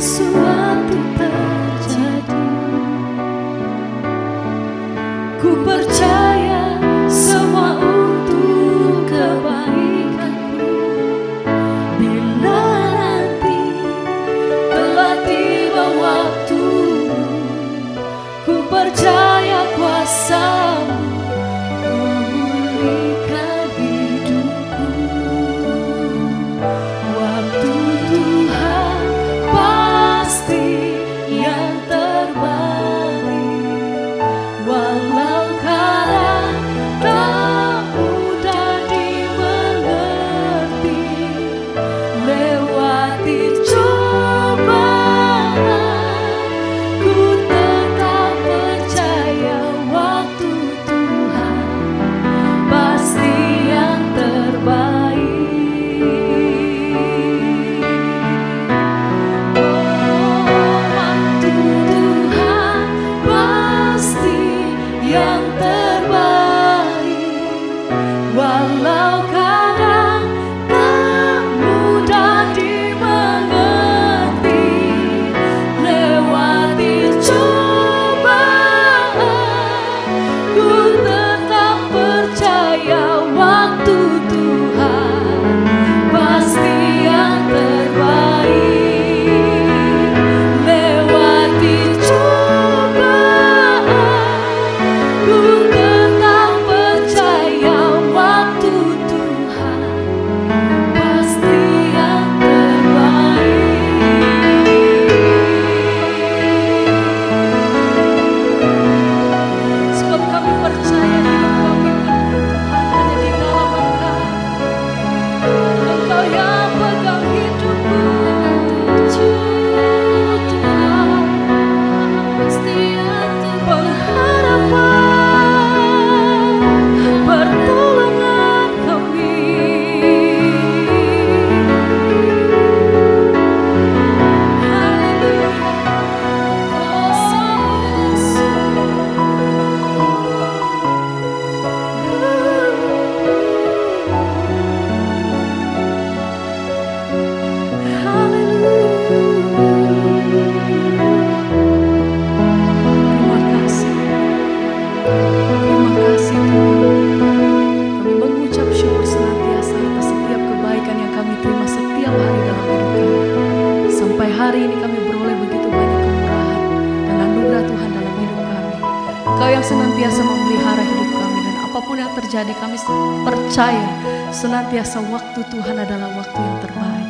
sesuatu terjadi. Ku percaya semua untuk kebaikanku. Bila nanti telah tiba waktumu, ku percaya kuasa-Mu memulihkan hidupku. Waktu Tuhan pasti yang terbaik, walau kadang tak mudah dimengerti. Lewati cobaan, ku tetap percaya waktu Tuhan pasti yang terbaik. Waktu Tuhan pasti yang terbaik, walau kadang tak mudah dimengerti. Lewati cobaan, ku tetap percaya waktu Tuhan pasti yang terbaik. Lewati cobaan, ku tetap percaya waktu Tuhan pasti yang terbaik. Sebab kami percaya hidup kami Tuhan hanya di dalam Engkau. Engkau yang pegang hidupku. Tuhan pasti yang pengharapan, pertolongan kami. Haleluya. Terima kasih Tuhan. Kami mengucap syukur senantiasa atas setiap kebaikan yang kami terima setiap hari dalam hidup kami. Sampai hari ini kami beroleh begitu banyak kemurahan dan anugerah Tuhan dalam hidup kami. Engkau yang senantiasa memelihara hidup kami, dan apapun yang terjadi kami percaya senantiasa waktu Tuhan adalah waktu yang terbaik.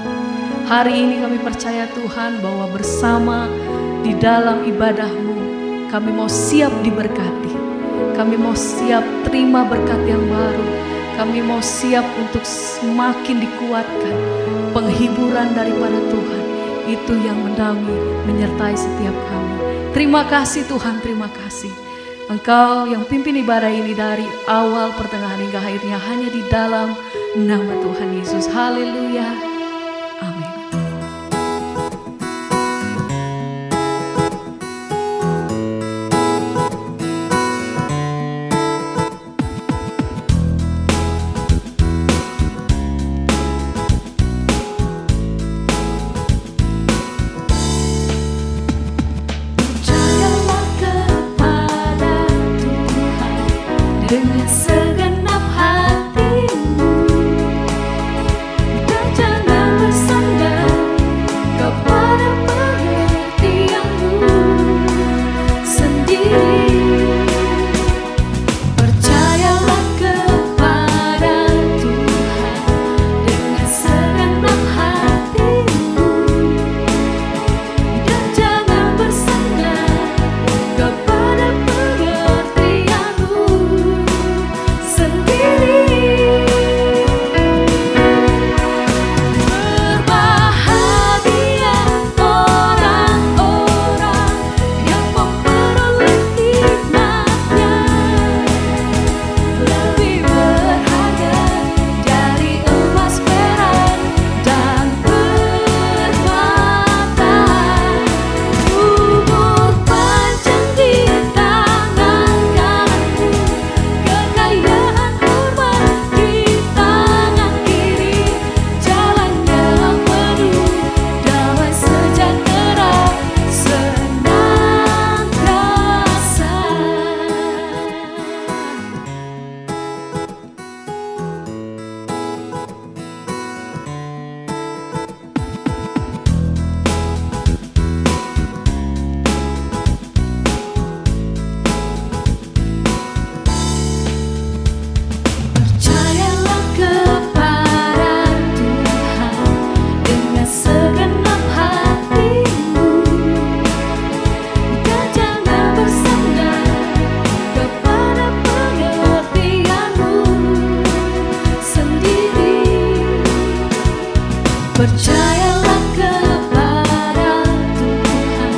Hari ini kami percaya Tuhan bahwa bersama di dalam ibadah-Mu kami mau siap diberkati. Kami mau siap terima berkat yang baru. Kami mau siap untuk semakin dikuatkan. Penghiburan daripada Tuhan itu yang menaungi, menyertai setiap kami. Terima kasih Tuhan, terima kasih. Engkau yang pimpin ibadah ini dari awal, pertengahan hingga akhirnya hanya di dalam nama Tuhan Yesus. Haleluya. Amin. Percayalah kepada Tuhan dengan segenap hatimu. Kita jangan bersandar Percayalah kepada Tuhan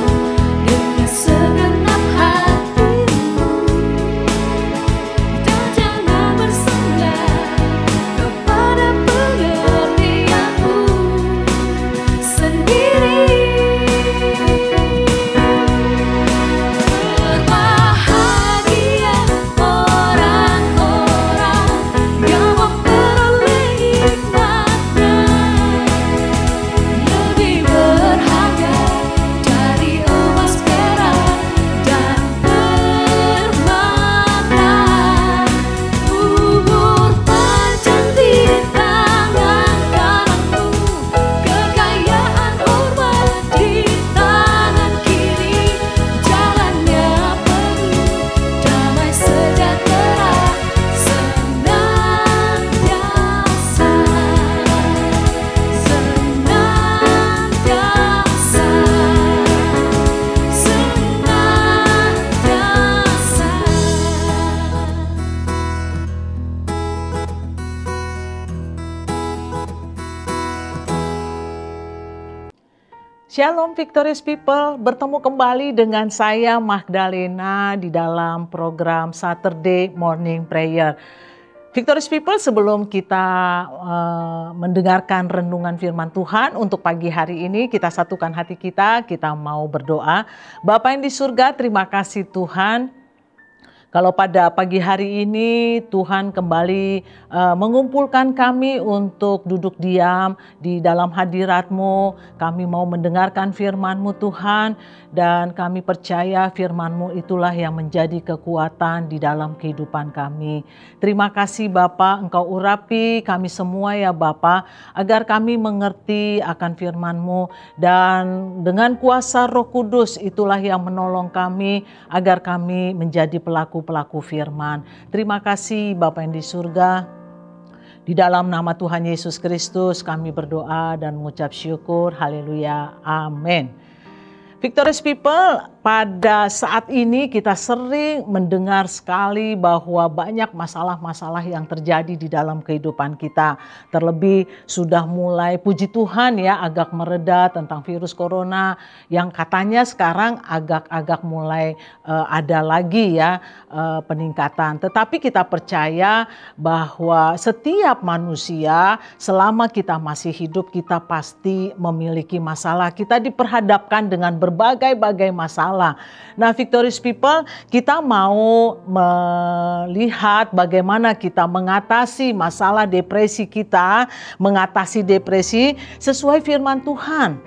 dengan segenap hatimu, dan jangan bersandar kepada pengertianmu sendiri. Berbahagia orang-orang yang memperoleh hikmatnya, lebih berharga dari emas, perak, dan permata. Umur panjang di tangan kananmu, kekayaan hormat di tangan kiri. Jalannya penuh damai sejahtera senantiasa, senantiasa, senantiasa. Shalom Victorious People, bertemu kembali dengan saya Magdalena di dalam program Saturday Morning Prayer. Victorious People, sebelum kita mendengarkan renungan firman Tuhan untuk pagi hari ini, kita satukan hati kita mau berdoa. Bapa yang di surga, terima kasih Tuhan. Kalau pada pagi hari ini Tuhan kembali mengumpulkan kami untuk duduk diam di dalam hadirat-Mu. Kami mau mendengarkan firman-Mu Tuhan, dan kami percaya firman-Mu itulah yang menjadi kekuatan di dalam kehidupan kami. Terima kasih Bapa, Engkau urapi kami semua ya Bapa, agar kami mengerti akan firman-Mu, dan dengan kuasa Roh Kudus itulah yang menolong kami agar kami menjadi pelaku firman. Terima kasih Bapa yang di surga. Di dalam nama Tuhan Yesus Kristus kami berdoa dan mengucap syukur. Haleluya. Amin. Victorious People, pada saat ini kita sering mendengar sekali bahwa banyak masalah-masalah yang terjadi di dalam kehidupan kita. Terlebih sudah mulai, puji Tuhan ya, agak mereda tentang virus corona yang katanya sekarang agak mulai ada lagi ya peningkatan. Tetapi kita percaya bahwa setiap manusia selama kita masih hidup, kita pasti memiliki masalah. Kita diperhadapkan dengan berbagai masalah. Nah, Victorious People, kita mau melihat bagaimana kita mengatasi masalah depresi kita, mengatasi depresi sesuai firman Tuhan.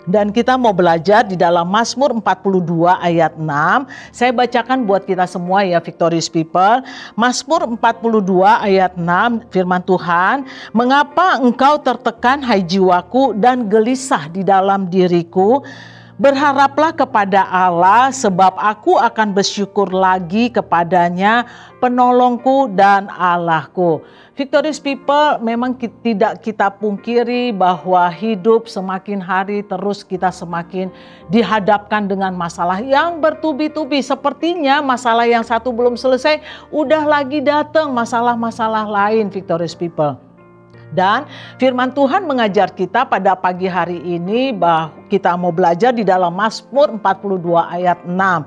Dan kita mau belajar di dalam Mazmur 42 ayat 6. Saya bacakan buat kita semua ya Victorious People. Mazmur 42 ayat 6, firman Tuhan, "Mengapa engkau tertekan hai jiwaku dan gelisah di dalam diriku? Berharaplah kepada Allah, sebab aku akan bersyukur lagi kepadanya, penolongku dan Allahku." Victorious People, memang tidak kita pungkiri bahwa hidup semakin hari terus kita semakin dihadapkan dengan masalah yang bertubi-tubi. Sepertinya masalah yang satu belum selesai, udah lagi datang masalah-masalah lain, Victorious People. Dan firman Tuhan mengajar kita pada pagi hari ini bahwa kita mau belajar di dalam Mazmur 42 ayat 6.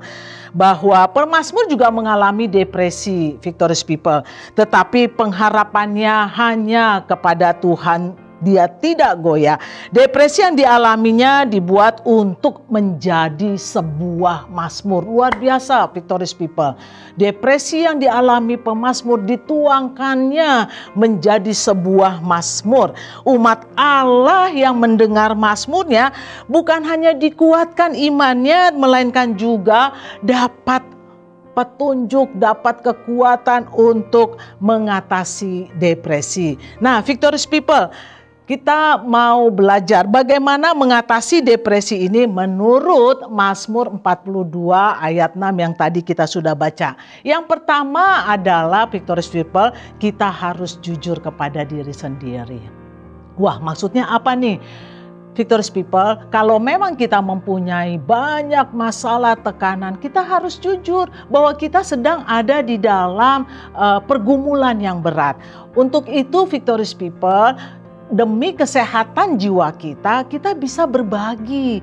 Bahwa pemazmur juga mengalami depresi, Victorious People. Tetapi pengharapannya hanya kepada Tuhan. Dia tidak goyah. Depresi yang dialaminya dibuat untuk menjadi sebuah mazmur. Luar biasa, Victorious People. Depresi yang dialami pemazmur dituangkannya menjadi sebuah mazmur. Umat Allah yang mendengar mazmurnya bukan hanya dikuatkan imannya, melainkan juga dapat petunjuk, dapat kekuatan untuk mengatasi depresi. Nah, Victorious People, kita mau belajar bagaimana mengatasi depresi ini menurut Mazmur 42 ayat 6 yang tadi kita sudah baca. Yang pertama adalah, Victorious People, kita harus jujur kepada diri sendiri. Wah, maksudnya apa nih? Victorious People, kalau memang kita mempunyai banyak masalah, tekanan, kita harus jujur bahwa kita sedang ada di dalam pergumulan yang berat. Untuk itu, Victorious People, demi kesehatan jiwa kita, kita bisa berbagi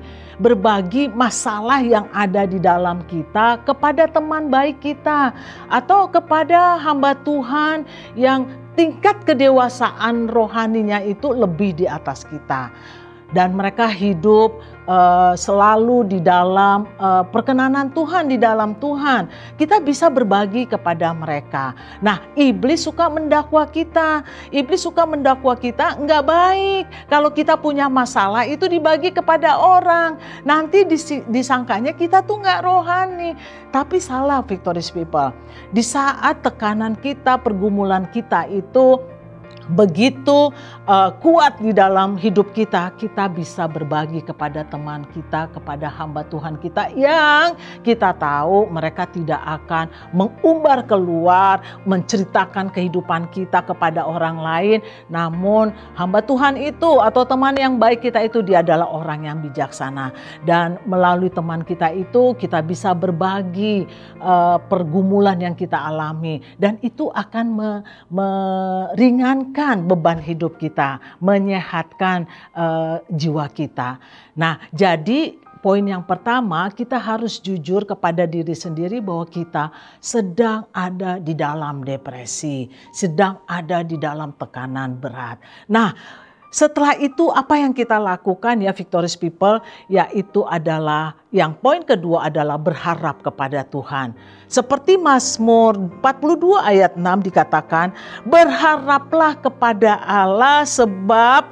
masalah yang ada di dalam kita kepada teman baik kita atau kepada hamba Tuhan yang tingkat kedewasaan rohaninya itu lebih di atas kita. Dan mereka hidup selalu di dalam perkenanan Tuhan, di dalam Tuhan. Kita bisa berbagi kepada mereka. Nah, iblis suka mendakwa kita. Iblis suka mendakwa kita nggak baik. Kalau kita punya masalah itu dibagi kepada orang. Nanti disangkanya kita tuh nggak rohani. Tapi salah, Victorious People. Di saat tekanan kita, pergumulan kita itu begitu kuat di dalam hidup kita, kita bisa berbagi kepada teman kita, kepada hamba Tuhan kita yang kita tahu mereka tidak akan mengumbar keluar, menceritakan kehidupan kita kepada orang lain. Namun hamba Tuhan itu atau teman yang baik kita itu, dia adalah orang yang bijaksana. Dan melalui teman kita itu kita bisa berbagi pergumulan yang kita alami. Dan itu akan meringankan beban hidup kita, menyehatkan jiwa kita. Nah, jadi poin yang pertama, kita harus jujur kepada diri sendiri bahwa kita sedang ada di dalam depresi, sedang ada di dalam tekanan berat. Nah, setelah itu apa yang kita lakukan ya Victorious People, yaitu adalah yang poin kedua adalah berharap kepada Tuhan. Seperti Mazmur 42 ayat 6 dikatakan, berharaplah kepada Allah sebab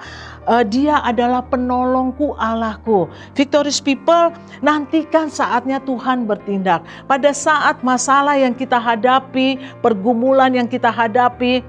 Dia adalah penolongku, Allahku. Victorious People, nantikan saatnya Tuhan bertindak. Pada saat masalah yang kita hadapi, pergumulan yang kita hadapi,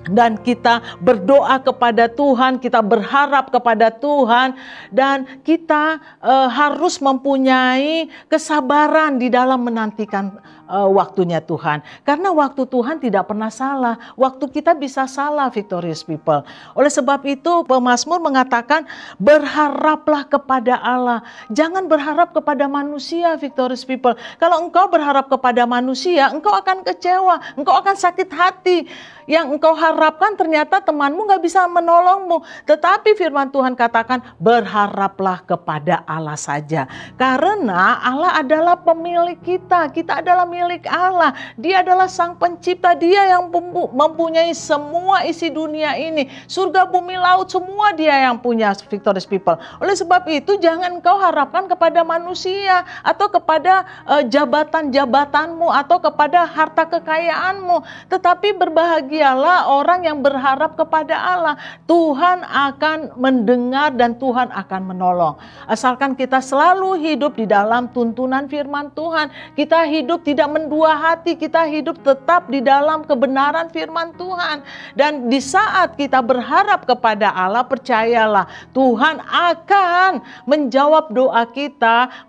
dan kita berdoa kepada Tuhan, kita berharap kepada Tuhan, dan kita harus mempunyai kesabaran di dalam menantikan waktunya Tuhan. Karena waktu Tuhan tidak pernah salah. Waktu kita bisa salah, Victorious People. Oleh sebab itu pemazmur mengatakan berharaplah kepada Allah. Jangan berharap kepada manusia, Victorious People. Kalau engkau berharap kepada manusia, engkau akan kecewa, engkau akan sakit hati. Yang engkau harapkan ternyata temanmu gak bisa menolongmu. Tetapi firman Tuhan katakan berharaplah kepada Allah saja. Karena Allah adalah pemilik kita. Kita adalah milik Allah. Dia adalah sang pencipta. Dia yang mempunyai semua isi dunia ini. Surga, bumi, laut, semua dia yang punya, Victorious People. Oleh sebab itu jangan engkau harapkan kepada manusia atau kepada jabatan-jabatanmu atau kepada harta kekayaanmu. Tetapi berbahagialah orang yang berharap kepada Allah. Tuhan akan mendengar dan Tuhan akan menolong. Asalkan kita selalu hidup di dalam tuntunan firman Tuhan. Kita hidup tidak mendua hati. Kita hidup tetap di dalam kebenaran firman Tuhan. Dan di saat kita berharap kepada Allah, percayalah Tuhan akan menjawab doa kita,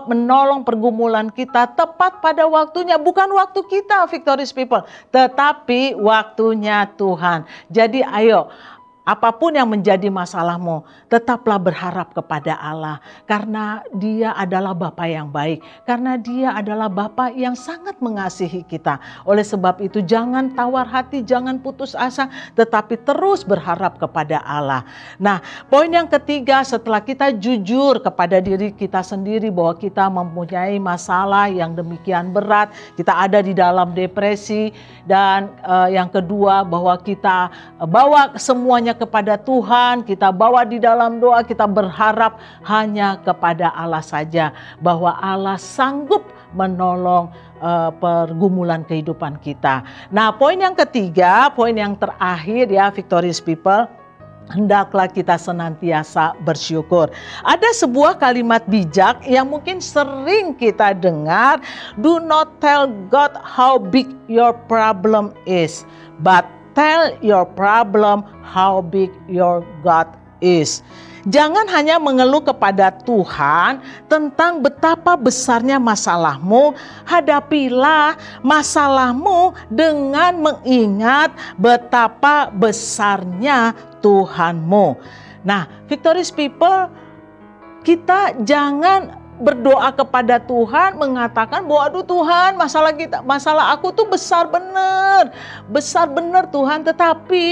menolong pergumulan kita tepat pada waktunya. Bukan waktu kita, Victorious People, tetapi waktunya Tuhan. Jadi ayo, apapun yang menjadi masalahmu, tetaplah berharap kepada Allah. Karena Dia adalah Bapa yang baik. Karena Dia adalah Bapa yang sangat mengasihi kita. Oleh sebab itu jangan tawar hati, jangan putus asa, tetapi terus berharap kepada Allah. Nah, poin yang ketiga, setelah kita jujur kepada diri kita sendiri bahwa kita mempunyai masalah yang demikian berat, kita ada di dalam depresi, dan yang kedua bahwa kita bawa semuanya kepada Tuhan, kita bawa di dalam doa, kita berharap hanya kepada Allah saja, bahwa Allah sanggup menolong pergumulan kehidupan kita. Nah, poin yang ketiga, poin yang terakhir ya Victorious People, hendaklah kita senantiasa bersyukur. Ada sebuah kalimat bijak yang mungkin sering kita dengar, do not tell God how big your problem is, but tell your problem how big your God is. Jangan hanya mengeluh kepada Tuhan tentang betapa besarnya masalahmu. Hadapilah masalahmu dengan mengingat betapa besarnya Tuhanmu. Nah, Victorious People, kita jangan berdoa kepada Tuhan, mengatakan bahwa aduh Tuhan, masalah aku tuh besar bener Tuhan. Tetapi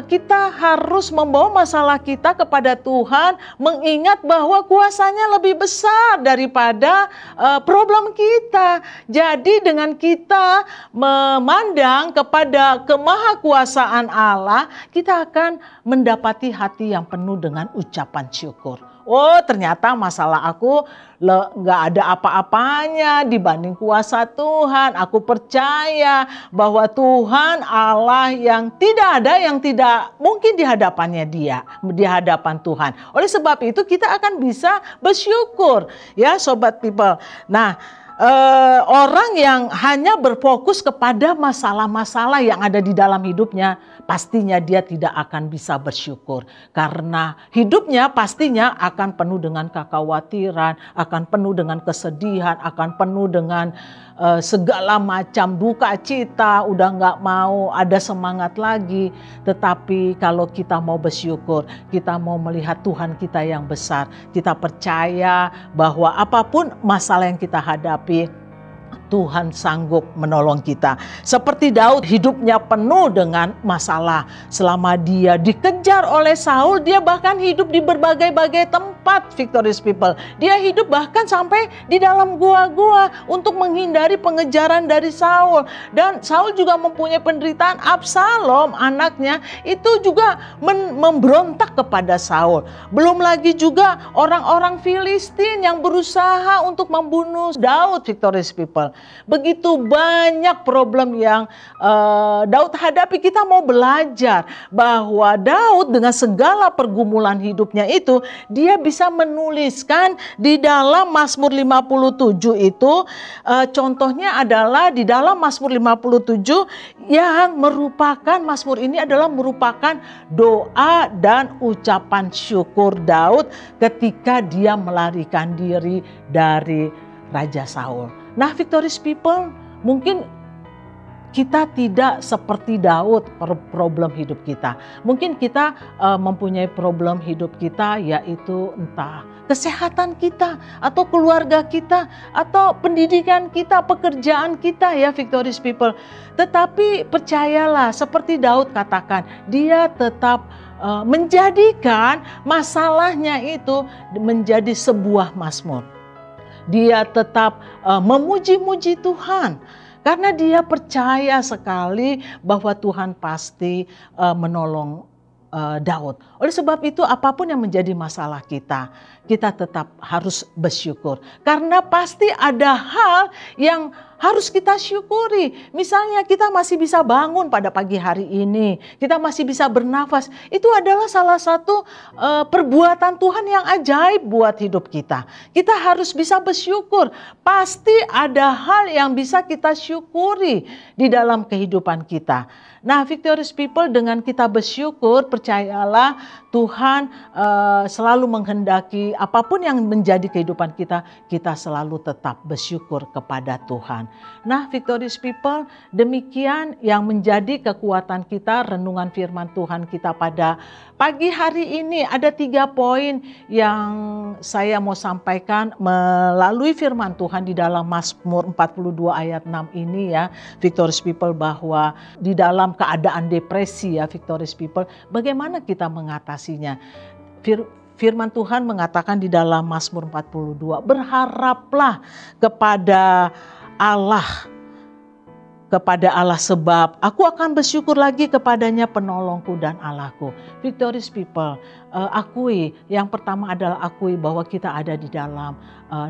kita harus membawa masalah kita kepada Tuhan, mengingat bahwa kuasanya lebih besar daripada problem kita. Jadi dengan kita memandang kepada kemahakuasaan Allah, kita akan mendapati hati yang penuh dengan ucapan syukur. Oh, ternyata masalah aku nggak ada apa-apanya dibanding kuasa Tuhan. Aku percaya bahwa Tuhan Allah yang tidak mungkin di hadapannya Dia, di hadapan Tuhan. Oleh sebab itu kita akan bisa bersyukur, ya sobat people. Nah, orang yang hanya berfokus kepada masalah-masalah yang ada di dalam hidupnya, pastinya dia tidak akan bisa bersyukur. Karena hidupnya pastinya akan penuh dengan kekhawatiran, akan penuh dengan kesedihan, akan penuh dengan segala macam duka cita, udah nggak mau ada semangat lagi. Tetapi kalau kita mau bersyukur, kita mau melihat Tuhan kita yang besar, kita percaya bahwa apapun masalah yang kita hadapi, Tuhan sanggup menolong kita. Seperti Daud, hidupnya penuh dengan masalah. Selama dia dikejar oleh Saul, dia bahkan hidup di berbagai-bagai tempat, Victorious People. Dia hidup bahkan sampai di dalam gua-gua untuk menghindari pengejaran dari Saul. Dan Saul juga mempunyai penderitaan. Absalom, anaknya, itu juga memberontak kepada Saul. Belum lagi juga orang-orang Filistin yang berusaha untuk membunuh Daud, Victorious People. Begitu banyak problem yang Daud hadapi. Kita mau belajar bahwa Daud dengan segala pergumulan hidupnya itu, dia bisa menuliskan di dalam Mazmur 57 itu, contohnya adalah di dalam Mazmur 57 yang merupakan, Mazmur ini adalah merupakan doa dan ucapan syukur Daud ketika dia melarikan diri dari Raja Saul. Nah, Victorious People, mungkin kita tidak seperti Daud problem hidup kita. Mungkin kita mempunyai problem hidup kita, yaitu entah kesehatan kita, atau keluarga kita, atau pendidikan kita, pekerjaan kita, ya Victorious People. Tetapi percayalah, seperti Daud katakan, dia tetap menjadikan masalahnya itu menjadi sebuah mazmur. Dia tetap memuji-muji Tuhan karena dia percaya sekali bahwa Tuhan pasti menolong Daud. Oleh sebab itu, apapun yang menjadi masalah kita, kita tetap harus bersyukur. Karena pasti ada hal yang harus kita syukuri. Misalnya kita masih bisa bangun pada pagi hari ini, kita masih bisa bernafas. Itu adalah salah satu perbuatan Tuhan yang ajaib buat hidup kita. Kita harus bisa bersyukur. Pasti ada hal yang bisa kita syukuri di dalam kehidupan kita. Nah, Victorious People, dengan kita bersyukur, percayalah Tuhan selalu menghendaki apapun yang menjadi kehidupan kita, kita selalu tetap bersyukur kepada Tuhan. Nah, Victorious People, demikian yang menjadi kekuatan kita, renungan firman Tuhan kita pada pagi hari ini. Ada 3 poin yang saya mau sampaikan melalui firman Tuhan di dalam Mazmur 42 ayat 6 ini, ya Victorious People, bahwa di dalam keadaan depresi, ya Victorious People, bagaimana kita mengatasinya. Firman Tuhan mengatakan di dalam Mazmur 42, berharaplah kepada Allah sebab aku akan bersyukur lagi kepadanya, penolongku dan Allahku. Victorious People, akui, yang pertama adalah akui bahwa kita ada di dalam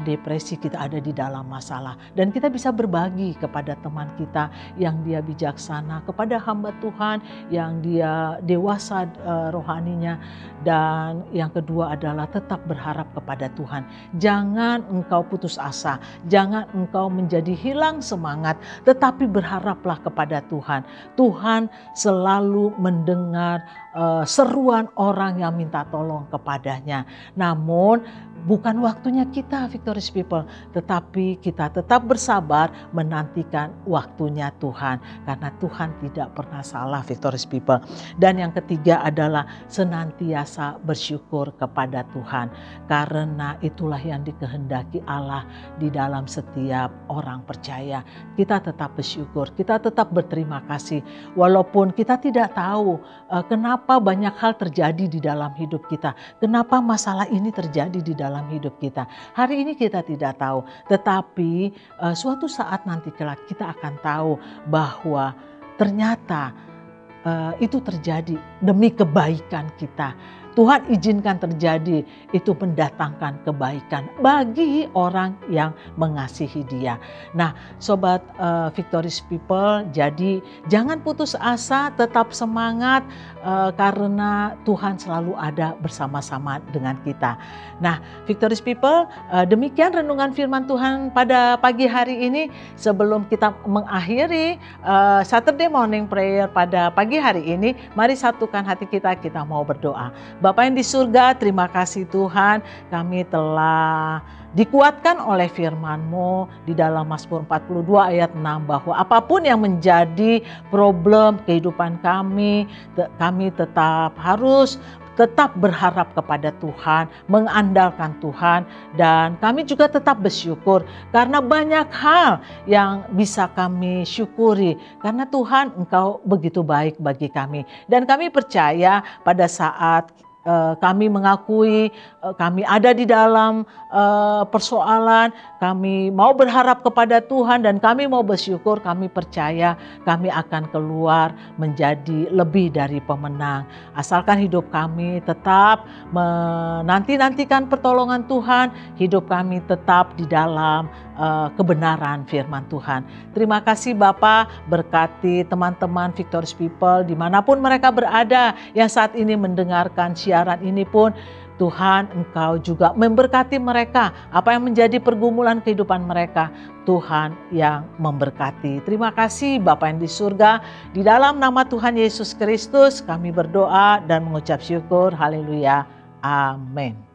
depresi, kita ada di dalam masalah. Dan kita bisa berbagi kepada teman kita yang dia bijaksana, kepada hamba Tuhan yang dia dewasa rohaninya. Dan yang kedua adalah tetap berharap kepada Tuhan. Jangan engkau putus asa, jangan engkau menjadi hilang semangat, tetapi berharaplah kepada Tuhan. Tuhan selalu mendengar seruan orang yang minta tolong kepadanya. Namun bukan waktunya kita, Victorious People, tetapi kita tetap bersabar menantikan waktunya Tuhan, karena Tuhan tidak pernah salah, Victorious People. Dan yang ketiga adalah senantiasa bersyukur kepada Tuhan, karena itulah yang dikehendaki Allah di dalam setiap orang percaya. Kita tetap bersyukur, kita tetap berterima kasih, walaupun kita tidak tahu kenapa banyak hal terjadi di dalam hidup kita, kenapa masalah ini terjadi di dalam hidup kita. Hari ini kita tidak tahu, tetapi suatu saat nanti kelak kita akan tahu bahwa ternyata itu terjadi demi kebaikan kita. Tuhan izinkan terjadi, itu mendatangkan kebaikan bagi orang yang mengasihi Dia. Nah, sobat Victorious People, jadi jangan putus asa, tetap semangat karena Tuhan selalu ada bersama-sama dengan kita. Nah, Victorious People, demikian renungan firman Tuhan pada pagi hari ini. Sebelum kita mengakhiri Saturday Morning Prayer pada pagi hari ini, mari satukan hati kita, kita mau berdoa. Bapa yang di surga, terima kasih Tuhan, kami telah dikuatkan oleh firman-Mu di dalam Mazmur 42 ayat 6 bahwa apapun yang menjadi problem kehidupan kami tetap berharap kepada Tuhan, mengandalkan Tuhan, dan kami juga tetap bersyukur karena banyak hal yang bisa kami syukuri karena Tuhan, Engkau begitu baik bagi kami. Dan kami percaya pada saat kami mengakui kami ada di dalam persoalan, kami mau berharap kepada Tuhan dan kami mau bersyukur, kami percaya kami akan keluar menjadi lebih dari pemenang. Asalkan hidup kami tetap menanti-nantikan pertolongan Tuhan, hidup kami tetap di dalam kebenaran firman Tuhan. Terima kasih Bapa, berkati teman-teman Victorious People dimanapun mereka berada yang saat ini mendengarkan siaran ini pun. Tuhan, Engkau juga memberkati mereka. Apa yang menjadi pergumulan kehidupan mereka, Tuhan yang memberkati. Terima kasih Bapa yang di surga. Di dalam nama Tuhan Yesus Kristus kami berdoa dan mengucap syukur. Haleluya. Amin.